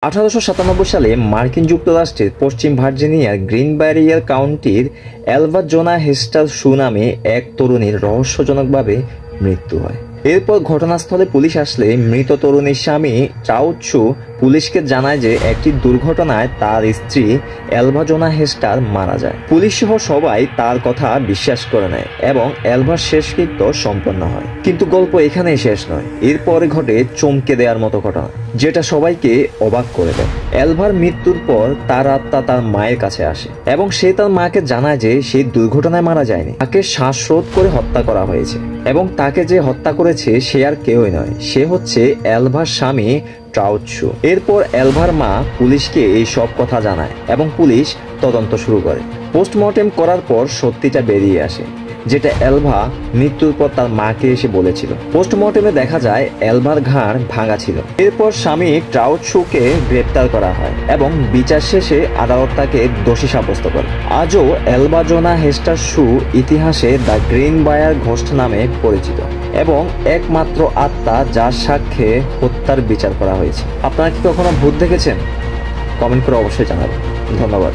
1897 সালে মার্কিন যুক্তরাষ্ট্রের পশ্চিম ভার্জিনিয়ার গ্রিন ব্যারিয়ার কাউন্টির এলভা জোনা হেস্টার শু নামে এক তরুণীর রহস্যজনকভাবে মৃত্যু হয়। এরপর ঘটনাস্থলে পুলিশ আসলে মৃত তরুণীর স্বামী চাও চু পুলিশকে জানায় যে একটি দুর্ঘটনায় তার স্ত্রী এলভা জোনা হেস্টার মারা যায়। পুলিশ সহ সবাই তার কথা বিশ্বাস করে নেয় এবং এলভার শেষকৃত্য সম্পন্ন হয়। কিন্তু গল্প এখানেই শেষ নয়, এরপরে ঘটে চমকে দেওয়ার মতো ঘটনা, যেটা সবাইকে অবাক করে দেয়। এলভার মৃত্যুর পর তার আত্মা তার মায়ের কাছে আসে এবং সে তার মাকে জানায় যে সেই দুর্ঘটনায় মারা যায়নি, তাকে শ্বাসরোধ করে হত্যা করা হয়েছে এবং তাকে যে হত্যা করেছে সে আর কেউই নয়, সে হচ্ছে এলভার স্বামী চাও চু। এরপর এলভার মা পুলিশকে এই সব কথা জানায় এবং পুলিশ তদন্ত শুরু করে। পোস্টমর্টেম করার পর সত্যিটা বেরিয়ে আসে, যেটা এলভা মৃত্যুর পর তার মাকে এসে বলেছিল। পোস্টমর্টেমে দেখা যায় এলভার ঘাড় ভাঙা ছিল। এরপর স্বামী চাও চুকে গ্রেপ্তার করা হয় এবং বিচার শেষে আদালত তাকে দোষী সাব্যস্ত করে। আজও এলভা জোনা হেস্টার শু ইতিহাসে দ্য গ্রিন বায়ার ঘোস্ট নামে পরিচিত এবং একমাত্র আত্মা যার সাক্ষ্যে হত্যার বিচার করা হয়েছে। আপনারা কি কখনো ভূত দেখেছেন? কমেন্ট করে অবশ্যই জানাবেন। ধন্যবাদ।